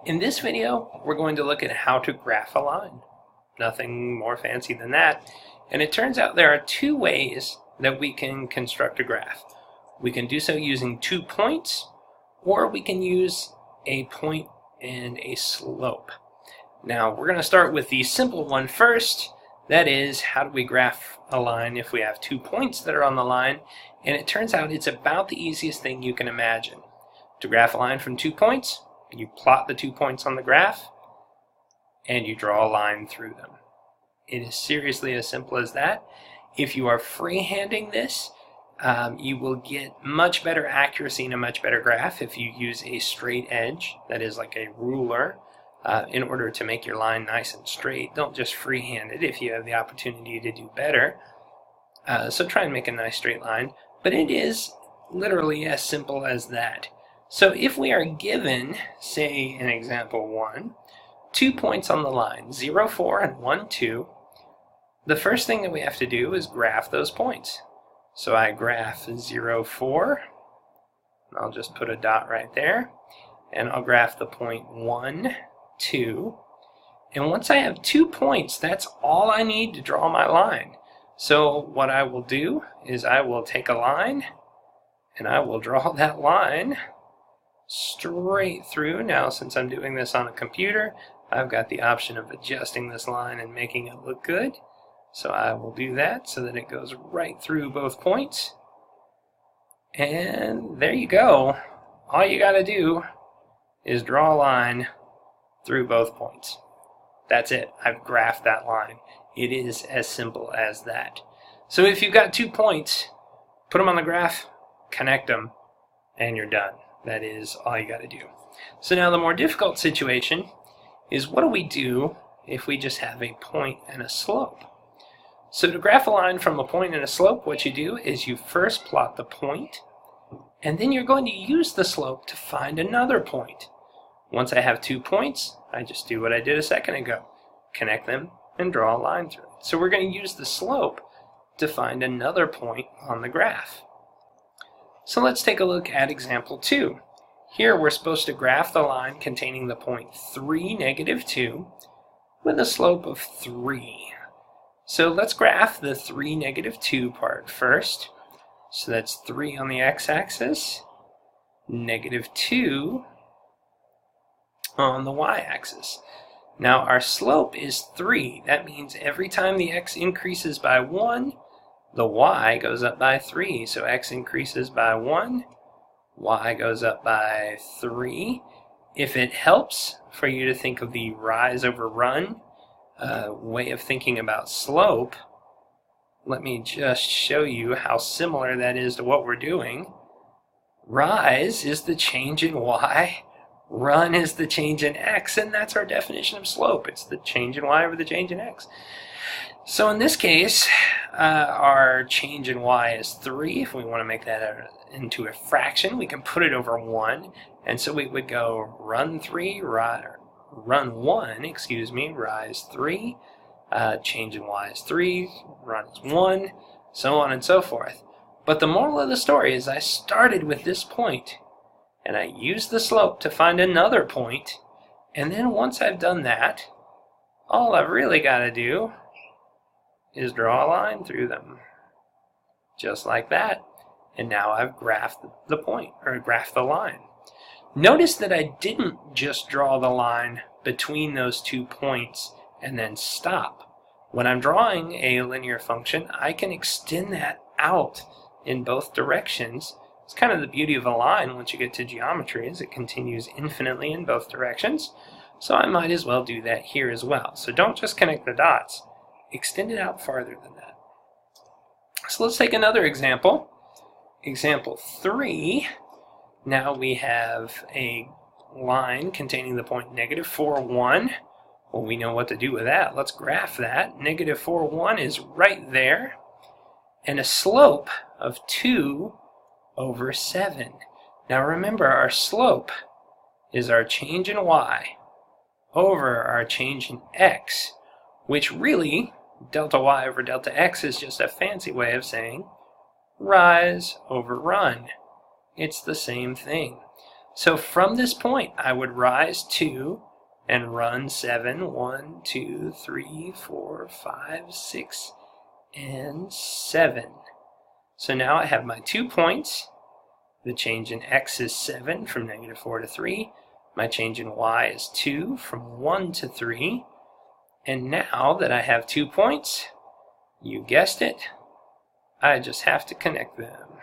In this video, we're going to look at how to graph a line. Nothing more fancy than that. And it turns out there are two ways that we can construct a graph. We can do so using 2 points, or we can use a point and a slope. Now, we're going to start with the simple one first. That is, how do we graph a line if we have 2 points that are on the line? And it turns out it's about the easiest thing you can imagine. To graph a line from 2 points, you plot the 2 points on the graph, and you draw a line through them. It is seriously as simple as that. If you are freehanding this, you will get much better accuracy and a much better graph if you use a straight edge, that is like a ruler, in order to make your line nice and straight. Don't just freehand it if you have the opportunity to do better. So try and make a nice straight line, but it is literally as simple as that. So if we are given, say in example 1, 2 points on the line, 0, 4 and 1, 2, the first thing that we have to do is graph those points. So I graph 0, 4, and I'll just put a dot right there, and I'll graph the point 1, 2, and once I have 2 points, that's all I need to draw my line. So what I will do is I will take a line, and I will draw that line straight through. Now, since I'm doing this on a computer, I've got the option of adjusting this line and making it look good. So I will do that so that it goes right through both points. And there you go. All you got to do is draw a line through both points. That's it. I've graphed that line. It is as simple as that. So if you've got 2 points, put them on the graph, connect them, and you're done. That is all you got to do. So now the more difficult situation is, what do we do if we just have a point and a slope? So to graph a line from a point and a slope, what you do is you first plot the point, and then you're going to use the slope to find another point. Once I have 2 points, I just do what I did a second ago. Connect them and draw a line through it. So we're going to use the slope to find another point on the graph. So let's take a look at example 2. Here we're supposed to graph the line containing the point 3, negative 2, with a slope of 3. So let's graph the 3, negative 2 part first. So that's 3 on the x-axis, negative 2 on the y-axis. Now our slope is 3. That means every time the x increases by 1, the y goes up by 3. So x increases by 1, y goes up by 3. If it helps for you to think of the rise over run way of thinking about slope, let me just show you how similar that is to what we're doing. Rise is the change in y, run is the change in x, and that's our definition of slope. It's the change in y over the change in x. So in this case, our change in y is 3. If we want to make that into a fraction, we can put it over 1. And so we would go run 3, run 1, rise 3. Change in y is 3, run is 1, so on and so forth. But the moral of the story is I started with this point, and I used the slope to find another point, and then once I've done that, all I've really got to do is draw a line through them. Just like that. And now I've graphed the point, or graphed the line. Notice that I didn't just draw the line between those 2 points and then stop. When I'm drawing a linear function, I can extend that out in both directions. It's kind of the beauty of a line once you get to geometry, is it continues infinitely in both directions. So I might as well do that here as well. So don't just connect the dots. Extend it out farther than that. So let's take another example. Example 3. Now we have a line containing the point negative 4, 1. Well, we know what to do with that. Let's graph that. Negative 4, 1 is right there. And a slope of 2 over 7. Now remember, our slope is our change in y over our change in x, which really, delta y over delta x is just a fancy way of saying rise over run. It's the same thing. So from this point, I would rise 2 and run 7, 1, 2, 3, 4, 5, 6, and 7. So now I have my 2 points. The change in x is 7 from -4 to 3. My change in y is 2 from 1 to 3. And now that I have 2 points, you guessed it, I just have to connect them.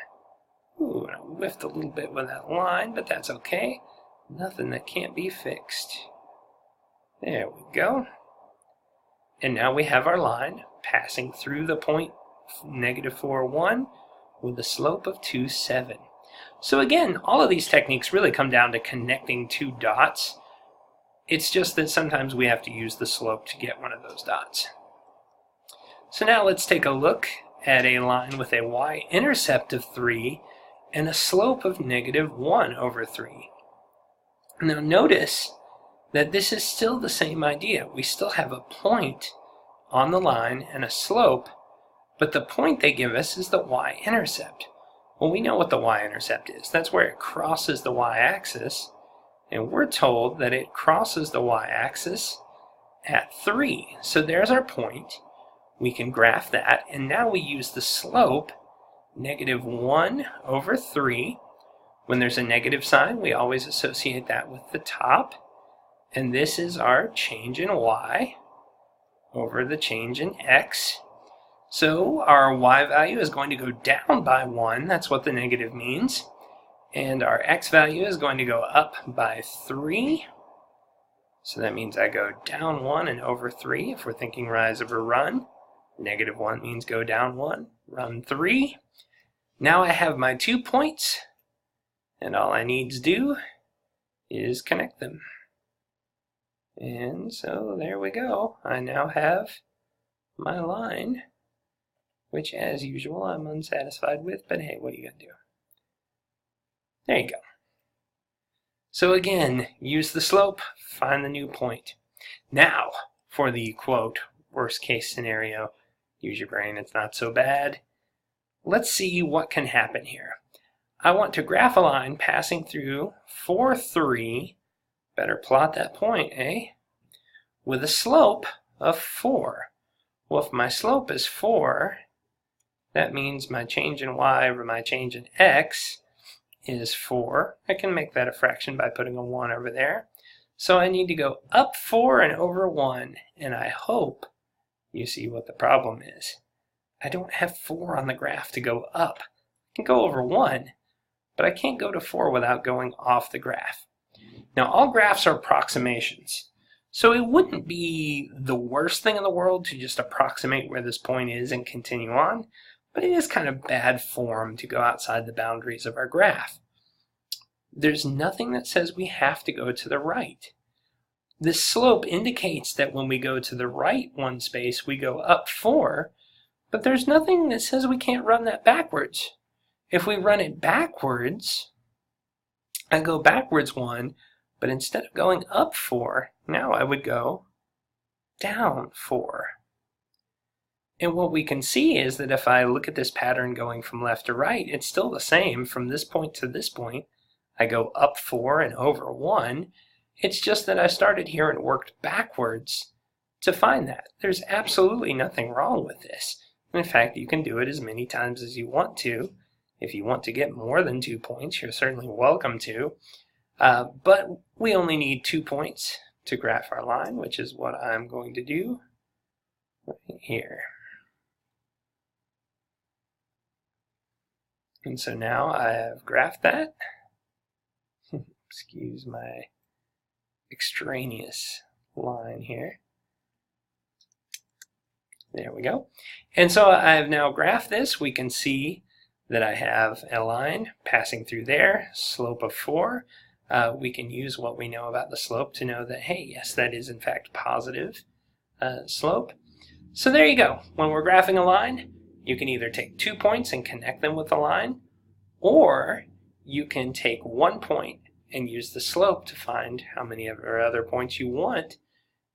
Ooh, and I whiffed a little bit with that line, but that's okay. Nothing that can't be fixed. There we go. And now we have our line passing through the point -4, 1 with a slope of 2, 7. So again, all of these techniques really come down to connecting 2 dots. It's just that sometimes we have to use the slope to get one of those dots. So now let's take a look at a line with a y-intercept of 3 and a slope of -1 over 3. Now notice that this is still the same idea. We still have a point on the line and a slope, but the point they give us is the y-intercept. Well, we know what the y-intercept is. That's where it crosses the y-axis, and we're told that it crosses the y-axis at 3. So there's our point. We can graph that, and now we use the slope, -1 over 3. When there's a negative sign, we always associate that with the top. And this is our change in y over the change in x. So our y value is going to go down by 1. That's what the negative means. And our x value is going to go up by 3. So that means I go down 1 and over 3 if we're thinking rise over run. -1 means go down 1, run 3. Now I have my 2 points, and all I need to do is connect them. And so there we go. I now have my line, which as usual I'm unsatisfied with, but hey, what are you going to do? There you go. So again, use the slope, find the new point. Now, for the quote, worst case scenario, use your brain, it's not so bad. Let's see what can happen here. I want to graph a line passing through 4, 3. Better plot that point, eh? With a slope of 4. Well, if my slope is 4, that means my change in y over my change in x is 4. I can make that a fraction by putting a 1 over there. So I need to go up 4 and over 1, and I hope you see what the problem is. I don't have 4 on the graph to go up. I can go over 1, but I can't go to 4 without going off the graph. Now, all graphs are approximations, so it wouldn't be the worst thing in the world to just approximate where this point is and continue on, but it is kind of bad form to go outside the boundaries of our graph. There's nothing that says we have to go to the right. This slope indicates that when we go to the right one space, we go up 4, but there's nothing that says we can't run that backwards. If we run it backwards, I go backwards 1, but instead of going up 4, now I would go down 4. And what we can see is that if I look at this pattern going from left to right, it's still the same from this point to this point. I go up 4 and over 1. It's just that I started here and worked backwards to find that. There's absolutely nothing wrong with this. In fact, you can do it as many times as you want to. If you want to get more than 2 points, you're certainly welcome to. But we only need 2 points to graph our line, which is what I'm going to do right here. And so now I have graphed that. Excuse my extraneous line here. There we go. And so I have now graphed this. We can see that I have a line passing through there, slope of 4. We can use what we know about the slope to know that, hey, yes, that is in fact positive slope. So there you go. When we're graphing a line, you can either take 2 points and connect them with a line, or you can take 1 point and use the slope to find how many of our other points you want,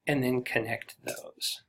and then connect those.